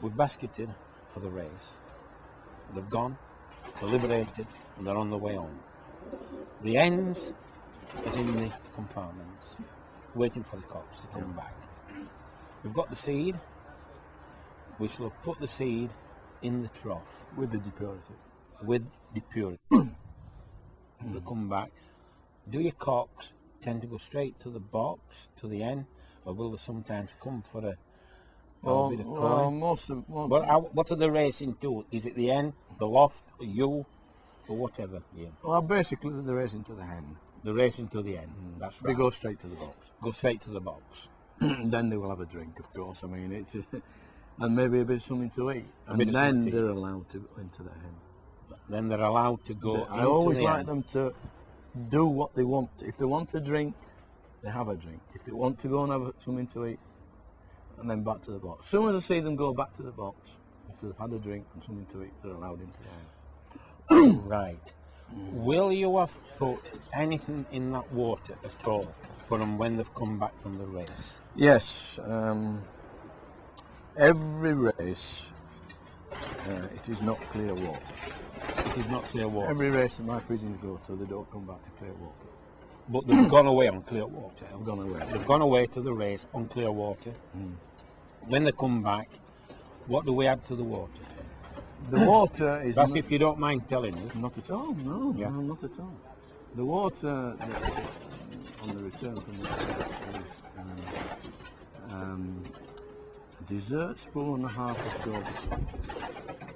We've basketed for the race. They've gone, they're liberated, and they're on the way on. The hens is in the compartments, waiting for the cocks to come back. We've got the seed. We shall have put the seed in the trough. With the depurity. With depurity. They'll come back. Do your cocks tend to go straight to the box, to the hen, or will they sometimes come for a bit of coin? What are they racing to? Is it the hen, the loft, or you, or whatever? Yeah. Well, basically they're racing to the hen. They're racing to the hen. That's right. They go straight to the box. Go straight to the box. Then they will have a drink, of course. I mean, it's and maybe a bit of something to eat. And bit of then something to they're allowed to go into the hen. Then they're allowed to go. I always like them to do what they want. If they want a drink, they have a drink. If they want to go and have something to eat, and then back to the box. As soon as I see them go back to the box, after they've had a drink and something to eat, they're allowed into the hen. Right. Will you have put anything in that water at all for them when they've come back from the race? Yes. Every race, it is not clear water. It is not clear water. Every race that my pigeons go to, they don't come back to clear water. But they've gone away on clear water. They've gone away. They've gone away to the race on clear water. When they come back, what do we add to the water? The water is... That's if you don't mind telling us. Not at all, no, not at all. The water on the return from the race is a dessert spoon and a half of Glober salt.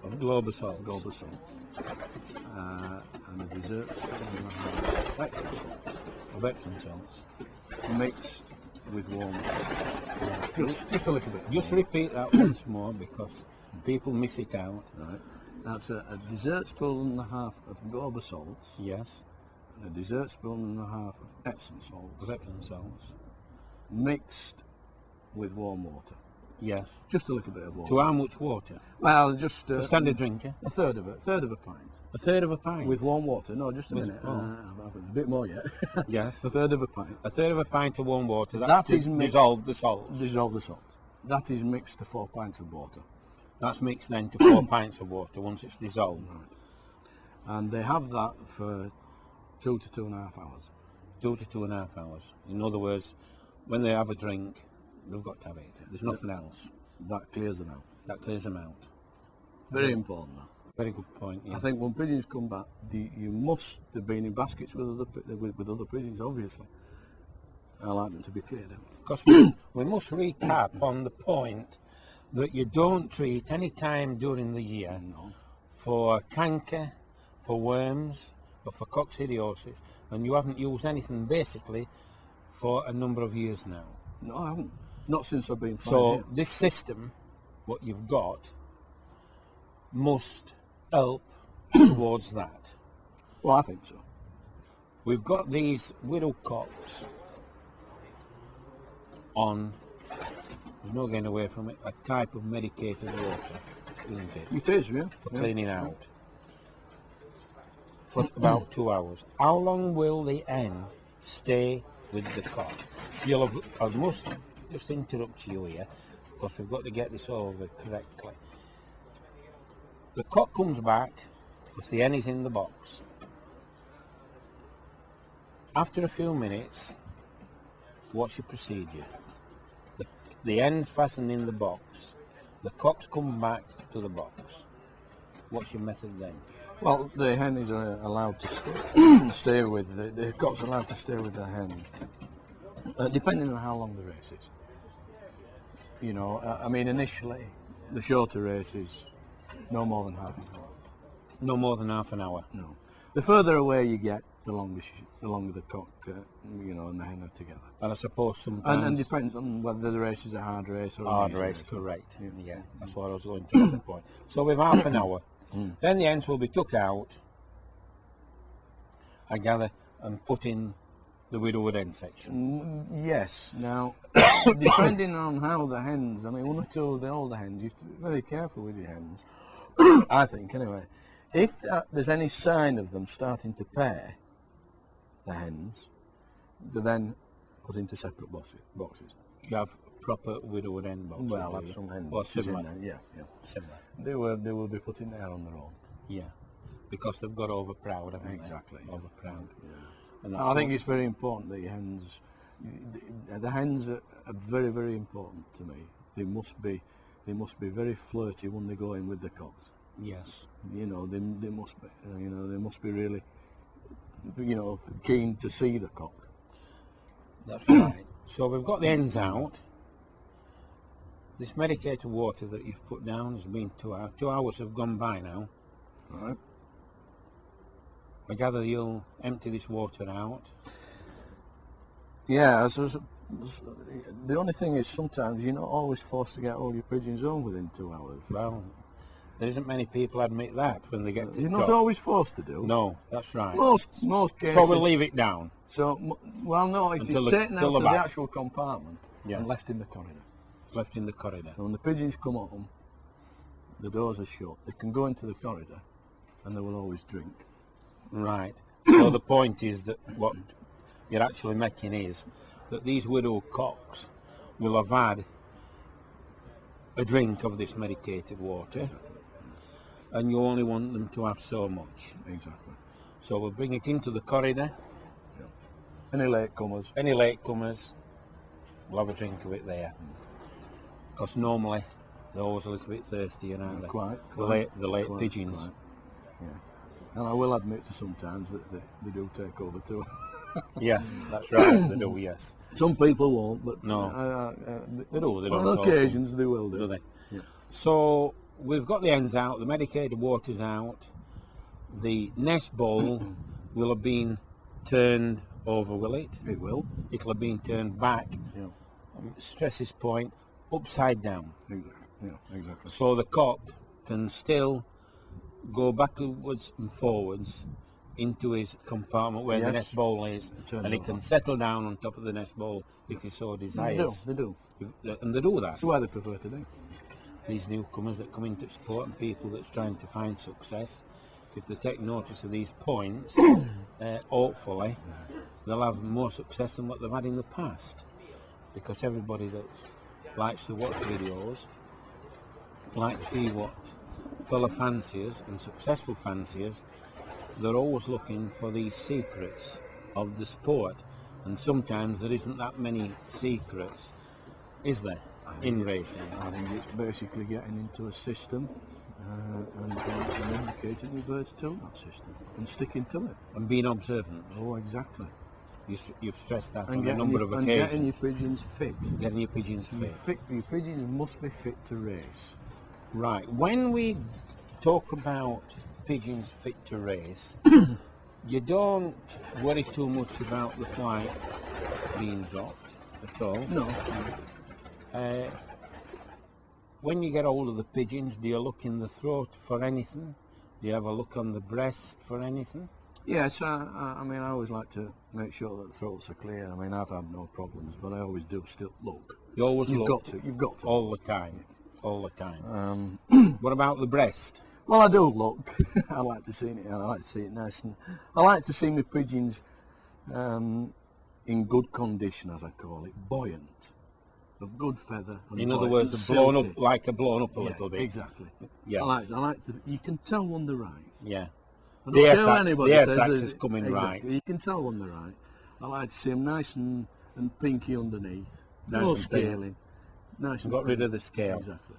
Of Glober salt? Glober salt. And a dessert spoon and a half of Epsom salt. Of Epsom salts. Mixed with warm water. Just a little bit. Just repeat that once more because people miss it out. Right. That's a dessert spoon and a half of Glober salts. Yes. And a dessert spoon and a half of Epsom salts. Of Epsom salts. Mixed with warm water. Yes. Just a little bit of water. To how much water? Well, just... a standard drinker? A third of a pint. A third of a pint? With warm water. No, just a minute. Oh. A bit more yet. Yes. A third of a pint. A third of a pint of warm water. That is mixed, dissolve the salt. Dissolve the salt. That is mixed to 4 pints of water. That's mixed then to 4 pints of water once it's dissolved. Right. And they have that for 2 to 2.5 hours. 2 to 2.5 hours. In other words, when they have a drink, they've got to have it. There's nothing else. That clears them out. That clears them out. Very important, that. Very good point. Yeah. I think when pigeons come back, you must have been in baskets with other pigeons, obviously. I like them to be cleared out. Because we must recap on the point that you don't treat any time during the year for canker, for worms, or for coccidiosis, and you haven't used anything basically for a number of years now. No, I haven't. Not since I've been flying So here. this system, what you've got, must help towards that. Well, I think so. We've got these widow cocks on, there's no getting away from it, a type of medicated water, isn't it? It is, yeah. For cleaning out. For about 2 hours. How long will the hen stay with the cock? You'll have, I must just interrupt you here, because we've got to get this over correctly. The cock comes back, because the hen is in the box. After a few minutes, what's your procedure? The hen's fastened in the box. The cocks come back to the box. What's your method then? Well, the hen is allowed to stay with, the cock's allowed to stay with the hen, depending on how long the race is. You know, I mean, initially, the shorter race is no more than half an hour. No more than half an hour? No. The further away you get, the longer the cock, you know, and the hen are together. And I suppose sometimes... And depends on whether the race is a hard race or a hard easy race, correct. Yeah. Yeah, that's what I was going to at the point. So with half an hour, then the hens will be took out, I gather, and put in the widowhood hen section. Yes. Now, depending on how the hens, I mean, one or two of the older hens, you have to be very careful with your hens, I think, anyway. If there's any sign of them starting to pair, the hens, they're then put into separate boxes. You have proper widowhood hen boxes. Well, I'll do have you? some hen Or boxes in similar. there. Yeah. Similar. They will be put in there on their own. Yeah. Because they've got overproud, haven't Exactly. they? Overproud. Yeah. And that's I think what- it's very important that your hens, the hens are very, very important to me. They must be very flirty when they go in with the cocks. Yes. You know, they must be, they must be really, keen to see the cock. That's right. So we've got the hens out. This medicated water that you've put down has been 2 hours. 2 hours have gone by now. Right. I gather you'll empty this water out. Yeah. The only thing is sometimes you're not always forced to get all your pigeons home within 2 hours. Well, there isn't many people admit that when they get to You're the not top. always forced to do. No, that's right. Most cases. So we'll leave it down. So, well, no, it Until is the- taken till out the of the back. actual compartment Yes. and left in the corridor. Left in the corridor. So when the pigeons come home, the doors are shut. They can go into the corridor, and they will always drink. Right. So the point is that what you're actually making is that these widow cocks will have had a drink of this medicated water, and you only want them to have so much. Exactly. So we'll bring it into the corridor. Any latecomers? Any latecomers, we'll have a drink of it there. Because normally they're always a little bit thirsty, aren't they? Quite. The late pigeons. Quite. Yeah. And I will admit to sometimes that they do take over too. Yeah, that's right. They do, yes. Some people won't, but No. They do. They don't on talk occasions they will do do. they? Yeah. So we've got the hens out, the medicated water's out, the nest bowl will have been turned over, will it? It will. It'll have been turned back, Yeah. stress this point, upside down. Exactly. Yeah. Exactly. So the cock can still go backwards and forwards into his compartment where the Yes. nest bowl is, Turn and it he can over. settle down on top of the nest bowl if he so They do. desires. They do. And they do that. That's why they prefer to do. These newcomers that come into sport and people that's trying to find success, if they take notice of these points, hopefully they'll have more success than what they've had in the past. Because everybody that likes to watch videos, like to see what fellow fanciers and successful fanciers, they're always looking for these secrets of the sport, and sometimes there isn't that many secrets, is there, in racing? I think it's basically getting into a system and educating your birds to that system and sticking to it. And being observant. Oh, exactly. You've stressed that And on a number of and getting your occasions. pigeons fit. Getting your pigeons fit. Your pigeons must be fit to race. Right. When we talk about pigeons fit to race, you don't worry too much about the flight being dropped at all. No. When you get hold of the pigeons, do you look in the throat for anything? Do you have a look on the breast for anything? Yes, I mean, I always like to make sure that the throats are clear. I mean, I've had no problems, but I always do still look. You always You've look. got to. You've got to. All the time. All the time. Um, What about the breast? Well, I do look. I like to see it. I like to see it nice, and I like to see my pigeons in good condition, as I call it, buoyant, of good feather. And In other buoyant, words, they're blown silky. up, like a blown up a Yeah, little bit. Exactly. Yes. I like to. You can tell when they're right. Yeah. I The don't air care sac- what anybody the air says, sacs there's- is coming exactly. right. You can tell when they're right. I like to see them nice and pinky underneath. Nice No and pink. scaling. Nice and Got rid pink. of the scale. Exactly.